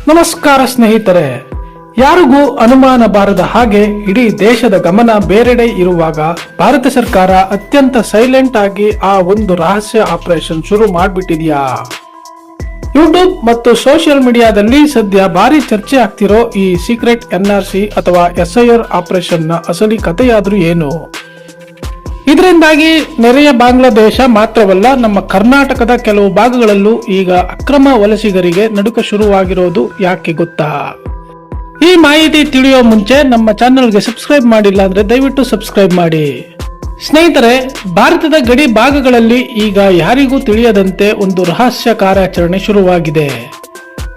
ನಮಸ್ಕಾರ ಸ್ನೇಹಿತರೆ. ಯಾರಿಗೂ ಅನುಮಾನ ಬಾರದ ಹಾಗೆ ಇಡೀ ದೇಶದ ಗಮನ ಬೇರೆಡೆ ಇರುವಾಗ ಭಾರತ ಸರ್ಕಾರ ಅತ್ಯಂತ ಸೈಲೆಂಟ್ ಆಗಿ ಆ ಒಂದು ರಹಸ್ಯ ಆಪರೇಷನ್ ಶುರು ಮಾಡಿಬಿಟ್ಟಿದೆಯಾ? ಯೂಟ್ಯೂಬ್ ಮತ್ತು ಸೋಷಿಯಲ್ ಮೀಡಿಯಾದಲ್ಲಿ ಸದ್ಯ ಭಾರಿ ಚರ್ಚೆ ಆಗ್ತಿರೋ ಈ ಸೀಕ್ರೆಟ್ NRC ಅಥವಾ SIR ಆಪರೇಷನ್ ನ ಅಸಲಿ ಕಥೆಯಾದ್ರೂ ಏನು? ಇದರಿಂದಾಗಿ ನೆರೆಯ ಬಾಂಗ್ಲಾದೇಶ ಮಾತ್ರವಲ್ಲ, ನಮ್ಮ ಕರ್ನಾಟಕದ ಕೆಲವು ಭಾಗಗಳಲ್ಲೂ ಈಗ ಅಕ್ರಮ ವಲಸಿಗರಿಗೆ ನಡುಕ ಶುರುವಾಗಿರೋದು ಯಾಕೆ ಗೊತ್ತಾ? ಈ ಮಾಹಿತಿ ತಿಳಿಯೋ ಮುಂಚೆ ನಮ್ಮ ಚಾನೆಲ್ಗೆ ಸಬ್ಸ್ಕ್ರೈಬ್ ಮಾಡಿಲ್ಲ ಅಂದ್ರೆ ದಯವಿಟ್ಟು ಸಬ್ಸ್ಕ್ರೈಬ್ ಮಾಡಿ. ಸ್ನೇಹಿತರೆ, ಭಾರತದ ಗಡಿ ಭಾಗಗಳಲ್ಲಿ ಈಗ ಯಾರಿಗೂ ತಿಳಿಯದಂತೆ ಒಂದು ರಹಸ್ಯ ಕಾರ್ಯಾಚರಣೆ ಶುರುವಾಗಿದೆ.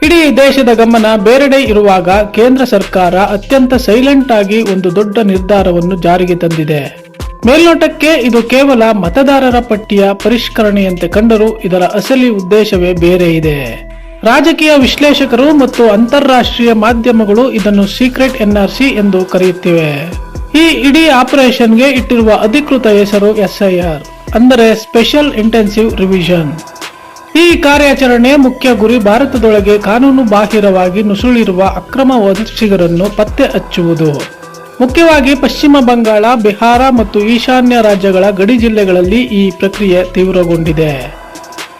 ಇಡೀ ದೇಶದ ಗಮನ ಬೇರೆಡೆ ಇರುವಾಗ ಕೇಂದ್ರ ಸರ್ಕಾರ ಅತ್ಯಂತ ಸೈಲೆಂಟ್ ಆಗಿ ಒಂದು ದೊಡ್ಡ ನಿರ್ಧಾರವನ್ನು ಜಾರಿಗೆ ತಂದಿದೆ. ಮೇಲ್ನೋಟಕ್ಕೆ ಇದು ಕೇವಲ ಮತದಾರರ ಪಟ್ಟಿಯ ಪರಿಷ್ಕರಣೆಯಂತೆ ಕಂಡರೂ ಇದರ ಅಸಲಿ ಉದ್ದೇಶವೇ ಬೇರೆ ಇದೆ. ರಾಜಕೀಯ ವಿಶ್ಲೇಷಕರು ಮತ್ತು ಅಂತಾರಾಷ್ಟ್ರೀಯ ಮಾಧ್ಯಮಗಳು ಇದನ್ನು ಸೀಕ್ರೆಟ್ NRC ಎಂದು ಕರೆಯುತ್ತಿವೆ. ಈ ಇಡೀ ಆಪರೇಷನ್ಗೆ ಇಟ್ಟಿರುವ ಅಧಿಕೃತ ಹೆಸರು SIR, ಅಂದರೆ ಸ್ಪೆಷಲ್ ಇಂಟೆನ್ಸಿವ್ ರಿವಿಷನ್. ಈ ಕಾರ್ಯಾಚರಣೆ ಮುಖ್ಯ ಗುರಿ ಭಾರತದೊಳಗೆ ಕಾನೂನು ಬಾಹಿರವಾಗಿ ನುಸುಳಿರುವ ಅಕ್ರಮ ವಲಸಿಗರನ್ನು ಪತ್ತೆ ಹಚ್ಚುವುದು. ಮುಖ್ಯವಾಗಿ ಪಶ್ಚಿಮ ಬಂಗಾಳ, ಬಿಹಾರ ಮತ್ತು ಈಶಾನ್ಯ ರಾಜ್ಯಗಳ ಗಡಿ ಜಿಲ್ಲೆಗಳಲ್ಲಿ ಈ ಪ್ರಕ್ರಿಯೆ ತೀವ್ರಗೊಂಡಿದೆ.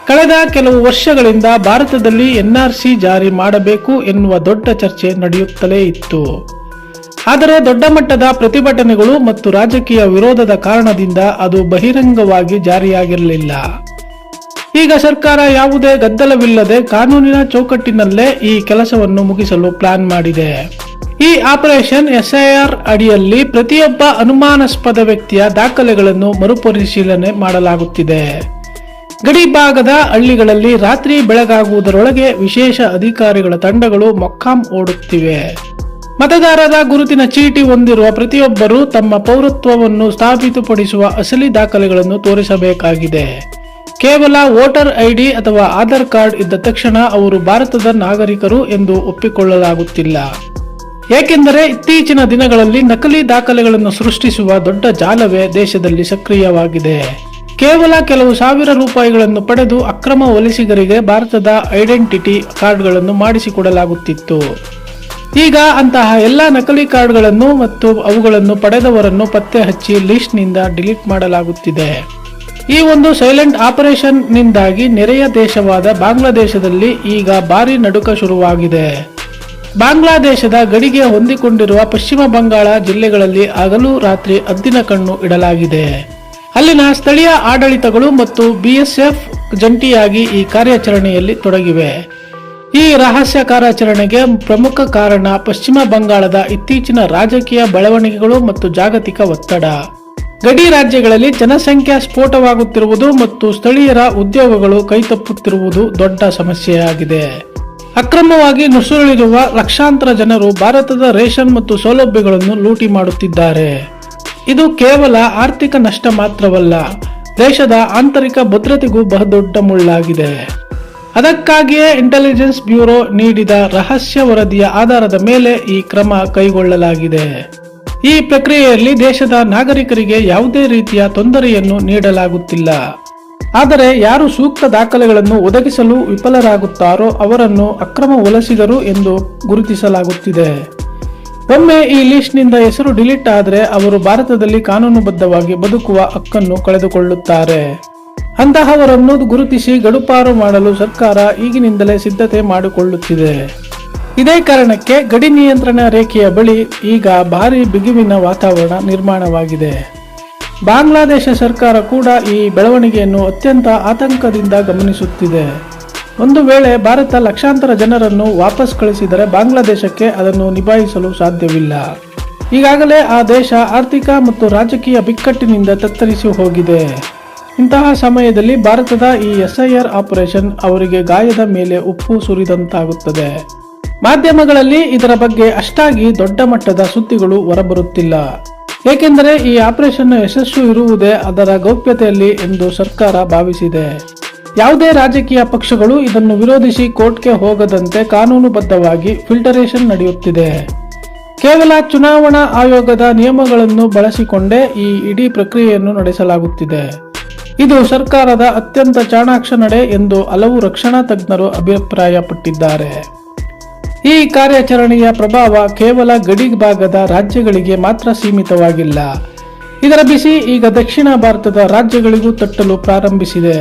ಕಳೆದ ಕೆಲವು ವರ್ಷಗಳಿಂದ ಭಾರತದಲ್ಲಿ NRC ಜಾರಿ ಮಾಡಬೇಕು ಎನ್ನುವ ದೊಡ್ಡ ಚರ್ಚೆ ನಡೆಯುತ್ತಲೇ ಇತ್ತು. ಆದರೆ ದೊಡ್ಡ ಮಟ್ಟದ ಪ್ರತಿಭಟನೆಗಳು ಮತ್ತು ರಾಜಕೀಯ ವಿರೋಧದ ಕಾರಣದಿಂದ ಅದು ಬಹಿರಂಗವಾಗಿ ಜಾರಿಯಾಗಿರಲಿಲ್ಲ. ಈಗ ಸರ್ಕಾರ ಯಾವುದೇ ಗದ್ದಲವಿಲ್ಲದೆ ಕಾನೂನಿನ ಚೌಕಟ್ಟಿನಲ್ಲೇ ಈ ಕೆಲಸವನ್ನು ಮುಗಿಸಲು ಪ್ಲಾನ್ ಮಾಡಿದೆ. ಈ ಆಪರೇಷನ್ SIR ಅಡಿಯಲ್ಲಿ ಪ್ರತಿಯೊಬ್ಬ ಅನುಮಾನಾಸ್ಪದ ವ್ಯಕ್ತಿಯ ದಾಖಲೆಗಳನ್ನು ಮರುಪರಿಶೀಲನೆ ಮಾಡಲಾಗುತ್ತಿದೆ. ಗಡಿ ಭಾಗದ ಹಳ್ಳಿಗಳಲ್ಲಿ ರಾತ್ರಿ ಬೆಳಗಾಗುವುದರೊಳಗೆ ವಿಶೇಷ ಅಧಿಕಾರಿಗಳ ತಂಡಗಳು ಮೊಕ್ಕಾಂ ಓಡುತ್ತಿವೆ. ಮತದಾರರ ಗುರುತಿನ ಚೀಟಿ ಹೊಂದಿರುವ ಪ್ರತಿಯೊಬ್ಬರೂ ತಮ್ಮ ಪೌರತ್ವವನ್ನು ಸಾಬೀತುಪಡಿಸುವ ಅಸಲಿ ದಾಖಲೆಗಳನ್ನು ತೋರಿಸಬೇಕಾಗಿದೆ. ಕೇವಲ ವೋಟರ್ ID ಅಥವಾ ಆಧಾರ್ ಕಾರ್ಡ್ ಇದ್ದ ತಕ್ಷಣ ಅವರು ಭಾರತದ ನಾಗರಿಕರು ಎಂದು ಒಪ್ಪಿಕೊಳ್ಳಲಾಗುತ್ತಿಲ್ಲ. ಏಕೆಂದರೆ ಇತ್ತೀಚಿನ ದಿನಗಳಲ್ಲಿ ನಕಲಿ ದಾಖಲೆಗಳನ್ನು ಸೃಷ್ಟಿಸುವ ದೊಡ್ಡ ಜಾಲವೇ ದೇಶದಲ್ಲಿ ಸಕ್ರಿಯವಾಗಿದೆ. ಕೇವಲ ಕೆಲವು ಸಾವಿರ ರೂಪಾಯಿಗಳನ್ನು ಪಡೆದು ಅಕ್ರಮ ವಲಸಿಗರಿಗೆ ಭಾರತದ ಐಡೆಂಟಿಟಿ ಕಾರ್ಡ್ಗಳನ್ನು ಮಾಡಿಸಿಕೊಡಲಾಗುತ್ತಿತ್ತು. ಈಗ ಅಂತಹ ಎಲ್ಲಾ ನಕಲಿ ಕಾರ್ಡ್ಗಳನ್ನು ಮತ್ತು ಅವುಗಳನ್ನು ಪಡೆದವರನ್ನು ಪತ್ತೆ ಹಚ್ಚಿ ಲಿಸ್ಟ್ ನಿಂದ ಡಿಲೀಟ್ ಮಾಡಲಾಗುತ್ತಿದೆ. ಈ ಒಂದು ಸೈಲೆಂಟ್ ಆಪರೇಷನ್ ನಿಂದಾಗಿ ನೆರೆಯ ದೇಶವಾದ ಬಾಂಗ್ಲಾದೇಶದಲ್ಲಿ ಈಗ ಭಾರಿ ನಡುಕ ಶುರುವಾಗಿದೆ. ಬಾಂಗ್ಲಾದೇಶದ ಗಡಿಗೆ ಹೊಂದಿಕೊಂಡಿರುವ ಪಶ್ಚಿಮ ಬಂಗಾಳ ಜಿಲ್ಲೆಗಳಲ್ಲಿ ಹಗಲು ರಾತ್ರಿ ಹದ್ದಿನ ಕಣ್ಣು ಇಡಲಾಗಿದೆ. ಅಲ್ಲಿನ ಸ್ಥಳೀಯ ಆಡಳಿತಗಳು ಮತ್ತು BSF ಜಂಟಿಯಾಗಿ ಈ ಕಾರ್ಯಾಚರಣೆಯಲ್ಲಿ ತೊಡಗಿವೆ. ಈ ರಹಸ್ಯ ಕಾರ್ಯಾಚರಣೆಗೆ ಪ್ರಮುಖ ಕಾರಣ ಪಶ್ಚಿಮ ಬಂಗಾಳದ ಇತ್ತೀಚಿನ ರಾಜಕೀಯ ಬೆಳವಣಿಗೆಗಳು ಮತ್ತು ಜಾಗತಿಕ ಒತ್ತಡ. ಗಡಿ ರಾಜ್ಯಗಳಲ್ಲಿ ಜನಸಂಖ್ಯಾ ಸ್ಫೋಟವಾಗುತ್ತಿರುವುದು ಮತ್ತು ಸ್ಥಳೀಯರ ಉದ್ಯೋಗಗಳು ಕೈತಪ್ಪುತ್ತಿರುವುದು ದೊಡ್ಡ ಸಮಸ್ಯೆಯಾಗಿದೆ. ಅಕ್ರಮವಾಗಿ ನುಸುಳಿರುವ ಲಕ್ಷಾಂತರ ಜನರು ಭಾರತದ ರೇಷನ್ ಮತ್ತು ಸೌಲಭ್ಯಗಳನ್ನು ಲೂಟಿ ಮಾಡುತ್ತಿದ್ದಾರೆ. ಇದು ಕೇವಲ ಆರ್ಥಿಕ ನಷ್ಟ ಮಾತ್ರವಲ್ಲ, ದೇಶದ ಆಂತರಿಕ ಭದ್ರತೆಗೂ ಬಹುದೊಡ್ಡ ಮುಳ್ಳಾಗಿದೆ. ಅದಕ್ಕಾಗಿಯೇ ಇಂಟೆಲಿಜೆನ್ಸ್ ಬ್ಯೂರೋ ನೀಡಿದ ರಹಸ್ಯ ವರದಿಯ ಆಧಾರದ ಮೇಲೆ ಈ ಕ್ರಮ ಕೈಗೊಳ್ಳಲಾಗಿದೆ. ಈ ಪ್ರಕ್ರಿಯೆಯಲ್ಲಿ ದೇಶದ ನಾಗರಿಕರಿಗೆ ಯಾವುದೇ ರೀತಿಯ ತೊಂದರೆಯನ್ನು ನೀಡಲಾಗುತ್ತಿಲ್ಲ. ಆದರೆ ಯಾರು ಸೂಕ್ತ ದಾಖಲೆಗಳನ್ನು ಒದಗಿಸಲು ವಿಫಲರಾಗುತ್ತಾರೋ ಅವರನ್ನು ಅಕ್ರಮ ವಲಸಿಗರು ಎಂದು ಗುರುತಿಸಲಾಗುತ್ತಿದೆ. ಒಮ್ಮೆ ಈ ಲಿಸ್ಟ್ ನಿಂದ ಹೆಸರು ಡಿಲೀಟ್ ಆದರೆ ಅವರು ಭಾರತದಲ್ಲಿ ಕಾನೂನುಬದ್ಧವಾಗಿ ಬದುಕುವ ಹಕ್ಕನ್ನು ಕಳೆದುಕೊಳ್ಳುತ್ತಾರೆ. ಅಂತಹವರನ್ನು ಗುರುತಿಸಿ ಗಡುಪಾರು ಮಾಡಲು ಸರ್ಕಾರ ಈಗಿನಿಂದಲೇ ಸಿದ್ಧತೆ ಮಾಡಿಕೊಳ್ಳುತ್ತಿದೆ. ಇದೇ ಕಾರಣಕ್ಕೆ ಗಡಿ ನಿಯಂತ್ರಣ ರೇಖೆಯ ಬಳಿ ಈಗ ಭಾರಿ ಬಿಗುವಿನ ವಾತಾವರಣ ನಿರ್ಮಾಣವಾಗಿದೆ. ಬಾಂಗ್ಲಾದೇಶ ಸರ್ಕಾರ ಕೂಡ ಈ ಬೆಳವಣಿಗೆಯನ್ನು ಅತ್ಯಂತ ಆತಂಕದಿಂದ ಗಮನಿಸುತ್ತಿದೆ. ಒಂದು ವೇಳೆ ಭಾರತ ಲಕ್ಷಾಂತರ ಜನರನ್ನು ವಾಪಸ್ ಕಳಿಸಿದರೆ ಬಾಂಗ್ಲಾದೇಶಕ್ಕೆ ಅದನ್ನು ನಿಭಾಯಿಸಲು ಸಾಧ್ಯವಿಲ್ಲ. ಈಗಾಗಲೇ ಆ ದೇಶ ಆರ್ಥಿಕ ಮತ್ತು ರಾಜಕೀಯ ಬಿಕ್ಕಟ್ಟಿನಿಂದ ತತ್ತರಿಸಿ ಹೋಗಿದೆ. ಇಂತಹ ಸಮಯದಲ್ಲಿ ಭಾರತದ ಈ SIR ಆಪರೇಷನ್ ಅವರಿಗೆ ಗಾಯದ ಮೇಲೆ ಉಪ್ಪು ಸುರಿದಂತಾಗುತ್ತದೆ. ಮಾಧ್ಯಮಗಳಲ್ಲಿ ಇದರ ಬಗ್ಗೆ ಅಷ್ಟಾಗಿ ದೊಡ್ಡ ಮಟ್ಟದ ಸುದ್ದಿಗಳು ಹೊರಬರುತ್ತಿಲ್ಲ. ಏಕೆಂದರೆ ಈ ಆಪರೇಷನ್ ಯಶಸ್ಸು ಇರುವುದೇ ಅದರ ಗೌಪ್ಯತೆಯಲ್ಲಿ ಎಂದು ಸರ್ಕಾರ ಭಾವಿಸಿದೆ. ಯಾವುದೇ ರಾಜಕೀಯ ಪಕ್ಷಗಳು ಇದನ್ನು ವಿರೋಧಿಸಿ ಕೋರ್ಟ್ಗೆ ಹೋಗದಂತೆ ಕಾನೂನುಬದ್ಧವಾಗಿ ಫಿಲ್ಟರೇಷನ್ ನಡೆಯುತ್ತಿದೆ. ಕೇವಲ ಚುನಾವಣಾ ಆಯೋಗದ ನಿಯಮಗಳನ್ನು ಬಳಸಿಕೊಂಡೇ ಈ ಇಡೀ ಪ್ರಕ್ರಿಯೆಯನ್ನು ನಡೆಸಲಾಗುತ್ತಿದೆ. ಇದು ಸರ್ಕಾರದ ಅತ್ಯಂತ ಚಾಣಾಕ್ಷ ನಡೆ ಎಂದು ಹಲವು ರಕ್ಷಣಾ ತಜ್ಞರು ಅಭಿಪ್ರಾಯಪಟ್ಟಿದ್ದಾರೆ. ಈ ಕಾರ್ಯಾಚರಣೆಯ ಪ್ರಭಾವ ಕೇವಲ ಗಡಿ ಭಾಗದ ರಾಜ್ಯಗಳಿಗೆ ಮಾತ್ರ ಸೀಮಿತವಾಗಿಲ್ಲ. ಇದರ ಬಿಸಿ ಈಗ ದಕ್ಷಿಣ ಭಾರತದ ರಾಜ್ಯಗಳಿಗೂ ತಟ್ಟಲು ಪ್ರಾರಂಭಿಸಿದೆ.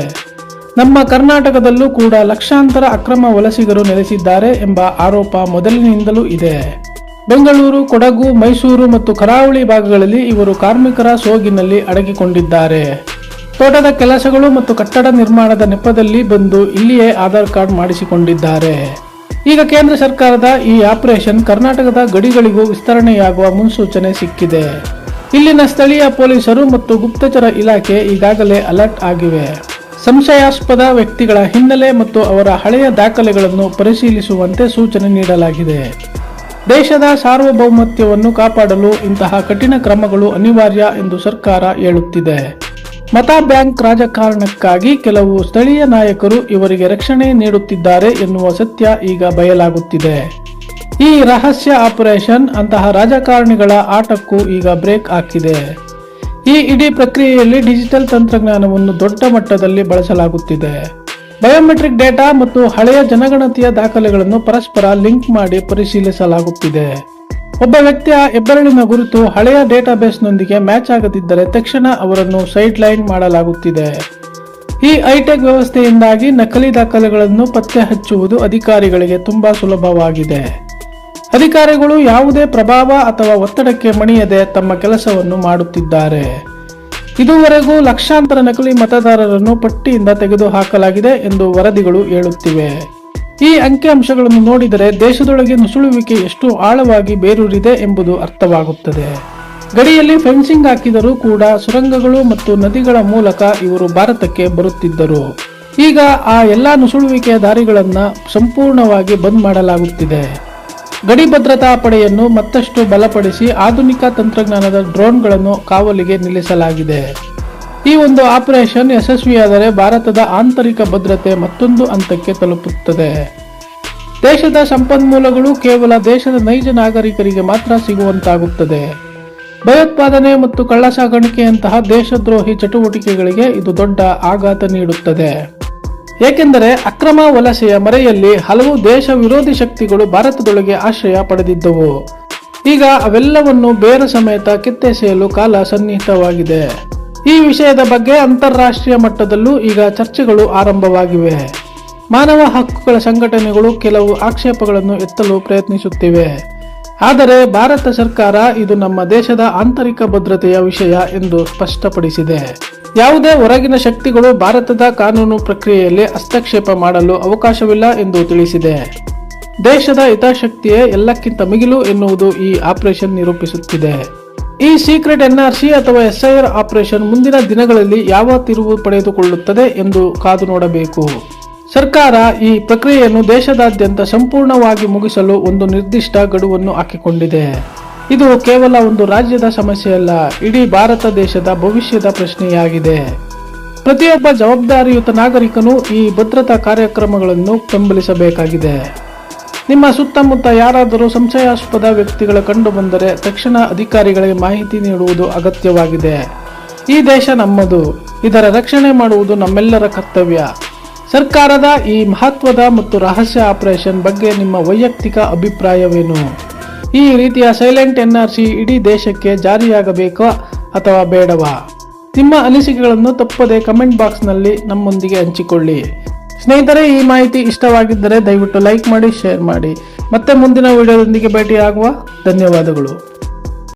ನಮ್ಮ ಕರ್ನಾಟಕದಲ್ಲೂ ಕೂಡ ಲಕ್ಷಾಂತರ ಅಕ್ರಮ ವಲಸಿಗರು ನೆಲೆಸಿದ್ದಾರೆ ಎಂಬ ಆರೋಪ ಮೊದಲಿನಿಂದಲೂ ಇದೆ. ಬೆಂಗಳೂರು, ಕೊಡಗು, ಮೈಸೂರು ಮತ್ತು ಕರಾವಳಿ ಭಾಗಗಳಲ್ಲಿ ಇವರು ಕಾರ್ಮಿಕರ ಸೋಗಿನಲ್ಲಿ ಅಡಗಿಕೊಂಡಿದ್ದಾರೆ. ತೋಟದ ಕೆಲಸಗಳು ಮತ್ತು ಕಟ್ಟಡ ನಿರ್ಮಾಣದ ನೆಪದಲ್ಲಿ ಬಂದು ಇಲ್ಲಿಯೇ ಆಧಾರ್ ಕಾರ್ಡ್ ಮಾಡಿಸಿಕೊಂಡಿದ್ದಾರೆ. ಈಗ ಕೇಂದ್ರ ಸರ್ಕಾರದ ಈ ಆಪರೇಷನ್ ಕರ್ನಾಟಕದ ಗಡಿಗಳಿಗೂ ವಿಸ್ತರಣೆಯಾಗುವ ಮುನ್ಸೂಚನೆ ಸಿಕ್ಕಿದೆ. ಇಲ್ಲಿನ ಸ್ಥಳೀಯ ಪೊಲೀಸರು ಮತ್ತು ಗುಪ್ತಚರ ಇಲಾಖೆ ಈಗಾಗಲೇ ಅಲರ್ಟ್ ಆಗಿವೆ. ಸಂಶಯಾಸ್ಪದ ವ್ಯಕ್ತಿಗಳ ಹಿನ್ನೆಲೆ ಮತ್ತು ಅವರ ಹಳೆಯ ದಾಖಲೆಗಳನ್ನು ಪರಿಶೀಲಿಸುವಂತೆ ಸೂಚನೆ ನೀಡಲಾಗಿದೆ. ದೇಶದ ಸಾರ್ವಭೌಮತ್ವವನ್ನು ಕಾಪಾಡಲು ಇಂತಹ ಕಠಿಣ ಕ್ರಮಗಳು ಅನಿವಾರ್ಯ ಎಂದು ಸರ್ಕಾರ ಹೇಳುತ್ತಿದೆ. ಮತ ಬ್ಯಾಂಕ್ ರಾಜಕಾರಣಕ್ಕಾಗಿ ಕೆಲವು ಸ್ಥಳೀಯ ನಾಯಕರು ಇವರಿಗೆ ರಕ್ಷಣೆ ನೀಡುತ್ತಿದ್ದಾರೆ ಎನ್ನುವ ಸತ್ಯ ಈಗ ಬಯಲಾಗುತ್ತಿದೆ. ಈ ರಹಸ್ಯ ಆಪರೇಷನ್ ಅಂತಹ ರಾಜಕಾರಣಿಗಳ ಆಟಕ್ಕೂ ಈಗ ಬ್ರೇಕ್ ಹಾಕಿದೆ. ಈ ಇಡೀ ಪ್ರಕ್ರಿಯೆಯಲ್ಲಿ ಡಿಜಿಟಲ್ ತಂತ್ರಜ್ಞಾನವನ್ನು ದೊಡ್ಡ ಮಟ್ಟದಲ್ಲಿ ಬಳಸಲಾಗುತ್ತಿದೆ. ಬಯೋಮೆಟ್ರಿಕ್ ಡೇಟಾ ಮತ್ತು ಹಳೆಯ ಜನಗಣತಿಯ ದಾಖಲೆಗಳನ್ನು ಪರಸ್ಪರ ಲಿಂಕ್ ಮಾಡಿ ಪರಿಶೀಲಿಸಲಾಗುತ್ತಿದೆ. ಒಬ್ಬ ವ್ಯಕ್ತಿಯ ಹೆಬ್ಬೆರಳಿನ ಗುರುತು ಹಳೆಯ ಡೇಟಾಬೇಸ್ನೊಂದಿಗೆ ಮ್ಯಾಚ್ ಆಗದಿದ್ದರೆ ತಕ್ಷಣ ಅವರನ್ನು ಸೈಡ್ ಲೈನ್ ಮಾಡಲಾಗುತ್ತಿದೆ. ಈ ಹೈಟೆಕ್ ವ್ಯವಸ್ಥೆಯಿಂದಾಗಿ ನಕಲಿ ದಾಖಲೆಗಳನ್ನು ಪತ್ತೆ ಹಚ್ಚುವುದು ಅಧಿಕಾರಿಗಳಿಗೆ ತುಂಬಾ ಸುಲಭವಾಗಿದೆ. ಅಧಿಕಾರಿಗಳು ಯಾವುದೇ ಪ್ರಭಾವ ಅಥವಾ ಒತ್ತಡಕ್ಕೆ ಮಣಿಯದೆ ತಮ್ಮ ಕೆಲಸವನ್ನು ಮಾಡುತ್ತಿದ್ದಾರೆ. ಇದುವರೆಗೂ ಲಕ್ಷಾಂತರ ನಕಲಿ ಮತದಾರರನ್ನು ಪಟ್ಟಿಯಿಂದ ತೆಗೆದುಹಾಕಲಾಗಿದೆ ಎಂದು ವರದಿಗಳು ಹೇಳುತ್ತಿವೆ. ಈ ಅಂಕಿಅಂಶಗಳನ್ನು ನೋಡಿದರೆ ದೇಶದೊಳಗೆ ನುಸುಳುವಿಕೆ ಎಷ್ಟು ಆಳವಾಗಿ ಬೇರೂರಿದೆ ಎಂಬುದು ಅರ್ಥವಾಗುತ್ತದೆ. ಗಡಿಯಲ್ಲಿ ಫೆನ್ಸಿಂಗ್ ಹಾಕಿದರೂ ಕೂಡ ಸುರಂಗಗಳು ಮತ್ತು ನದಿಗಳ ಮೂಲಕ ಇವರು ಭಾರತಕ್ಕೆ ಬರುತ್ತಿದ್ದರು. ಈಗ ಆ ಎಲ್ಲಾ ನುಸುಳುವಿಕೆಯ ದಾರಿಗಳನ್ನು ಸಂಪೂರ್ಣವಾಗಿ ಬಂದ್ ಮಾಡಲಾಗುತ್ತಿದೆ. ಗಡಿ ಭದ್ರತಾ ಪಡೆಯನ್ನು ಮತ್ತಷ್ಟು ಬಲಪಡಿಸಿ ಆಧುನಿಕ ತಂತ್ರಜ್ಞಾನದ ಡ್ರೋನ್ಗಳನ್ನು ಕಾವಲಿಗೆ ನಿಲ್ಲಿಸಲಾಗಿದೆ. ಈ ಒಂದು ಆಪರೇಷನ್ ಯಶಸ್ವಿಯಾದರೆ ಭಾರತದ ಆಂತರಿಕ ಭದ್ರತೆ ಮತ್ತೊಂದು ಹಂತಕ್ಕೆ ತಲುಪುತ್ತದೆ. ದೇಶದ ಸಂಪನ್ಮೂಲಗಳು ಕೇವಲ ದೇಶದ ನೈಜ ನಾಗರಿಕರಿಗೆ ಮಾತ್ರ ಸಿಗುವಂತಾಗುತ್ತದೆ. ಭಯೋತ್ಪಾದನೆ ಮತ್ತು ಕಳ್ಳಸಾಗಣಿಕೆಯಂತಹ ದೇಶದ್ರೋಹಿ ಚಟುವಟಿಕೆಗಳಿಗೆ ಇದು ದೊಡ್ಡ ಆಘಾತ ನೀಡುತ್ತದೆ. ಏಕೆಂದರೆ ಅಕ್ರಮ ವಲಸೆಯ ಮರೆಯಲ್ಲಿ ಹಲವು ದೇಶ ವಿರೋಧಿ ಶಕ್ತಿಗಳು ಭಾರತದೊಳಗೆ ಆಶ್ರಯ ಪಡೆದಿದ್ದವು. ಈಗ ಅವೆಲ್ಲವನ್ನು ಬೇರ ಸಮೇತ ಕಿತ್ತೆಸೆಯಲು ಕಾಲ ಸನ್ನಿಹಿತವಾಗಿದೆ. ಈ ವಿಷಯದ ಬಗ್ಗೆ ಅಂತಾರಾಷ್ಟ್ರೀಯ ಮಟ್ಟದಲ್ಲೂ ಈಗ ಚರ್ಚೆಗಳು ಆರಂಭವಾಗಿವೆ. ಮಾನವ ಹಕ್ಕುಗಳ ಸಂಘಟನೆಗಳು ಕೆಲವು ಆಕ್ಷೇಪಗಳನ್ನು ಎತ್ತಲು ಪ್ರಯತ್ನಿಸುತ್ತಿವೆ. ಆದರೆ ಭಾರತ ಸರ್ಕಾರ ಇದು ನಮ್ಮ ದೇಶದ ಆಂತರಿಕ ಭದ್ರತೆಯ ವಿಷಯ ಎಂದು ಸ್ಪಷ್ಟಪಡಿಸಿದೆ. ಯಾವುದೇ ಹೊರಗಿನ ಶಕ್ತಿಗಳು ಭಾರತದ ಕಾನೂನು ಪ್ರಕ್ರಿಯೆಯಲ್ಲಿ ಹಸ್ತಕ್ಷೇಪ ಮಾಡಲು ಅವಕಾಶವಿಲ್ಲ ಎಂದು ತಿಳಿಸಿದೆ. ದೇಶದ ಹಿತಾಸಕ್ತಿಯೇ ಎಲ್ಲಕ್ಕಿಂತ ಮಿಗಿಲು ಎನ್ನುವುದು ಈ ಆಪರೇಷನ್ ನಿರೂಪಿಸುತ್ತಿದೆ. ಈ ಸೀಕ್ರೆಟ್ NRC ಅಥವಾ SIR ಆಪರೇಷನ್ ಮುಂದಿನ ದಿನಗಳಲ್ಲಿ ಯಾವ ತಿರುವು ಪಡೆದುಕೊಳ್ಳುತ್ತದೆ ಎಂದು ಕಾದು ನೋಡಬೇಕು. ಸರ್ಕಾರ ಈ ಪ್ರಕ್ರಿಯೆಯನ್ನು ದೇಶದಾದ್ಯಂತ ಸಂಪೂರ್ಣವಾಗಿ ಮುಗಿಸಲು ಒಂದು ನಿರ್ದಿಷ್ಟ ಗಡುವನ್ನು ಹಾಕಿಕೊಂಡಿದೆ. ಇದು ಕೇವಲ ಒಂದು ರಾಜ್ಯದ ಸಮಸ್ಯೆಯಲ್ಲ, ಇಡೀ ಭಾರತ ದೇಶದ ಭವಿಷ್ಯದ ಪ್ರಶ್ನೆಯಾಗಿದೆ. ಪ್ರತಿಯೊಬ್ಬ ಜವಾಬ್ದಾರಿಯುತ ನಾಗರಿಕನು ಈ ಭದ್ರತಾ ಕಾರ್ಯಕ್ರಮಗಳನ್ನು ಬೆಂಬಲಿಸಬೇಕಾಗಿದೆ. ನಿಮ್ಮ ಸುತ್ತಮುತ್ತ ಯಾರಾದರೂ ಸಂಶಯಾಸ್ಪದ ವ್ಯಕ್ತಿಗಳ ಕಂಡು ಬಂದರೆ ತಕ್ಷಣ ಅಧಿಕಾರಿಗಳಿಗೆ ಮಾಹಿತಿ ನೀಡುವುದು ಅಗತ್ಯವಾಗಿದೆ. ಈ ದೇಶ ನಮ್ಮದು, ಇದರ ರಕ್ಷಣೆ ಮಾಡುವುದು ನಮ್ಮೆಲ್ಲರ ಕರ್ತವ್ಯ. ಸರ್ಕಾರದ ಈ ಮಹತ್ವದ ಮತ್ತು ರಹಸ್ಯ ಆಪರೇಷನ್ ಬಗ್ಗೆ ನಿಮ್ಮ ವೈಯಕ್ತಿಕ ಅಭಿಪ್ರಾಯವೇನು? ಈ ರೀತಿಯ ಸೈಲೆಂಟ್ NRC ಇಡೀ ದೇಶಕ್ಕೆ ಜಾರಿಯಾಗಬೇಕಾ ಅಥವಾ ಬೇಡವಾ? ನಿಮ್ಮ ಅನಿಸಿಕೆಗಳನ್ನು ತಪ್ಪದೆ ಕಮೆಂಟ್ ಬಾಕ್ಸ್ನಲ್ಲಿ ನಮ್ಮೊಂದಿಗೆ ಹಂಚಿಕೊಳ್ಳಿ. ಸ್ನೇಹಿತರೆ, ಈ ಮಾಹಿತಿ ಇಷ್ಟವಾಗಿದ್ದರೆ ದಯವಿಟ್ಟು ಲೈಕ್ ಮಾಡಿ, ಶೇರ್ ಮಾಡಿ. ಮತ್ತೆ ಮುಂದಿನ ವಿಡಿಯೋದೊಂದಿಗೆ ಭೇಟಿಯಾಗುವ. ಧನ್ಯವಾದಗಳು.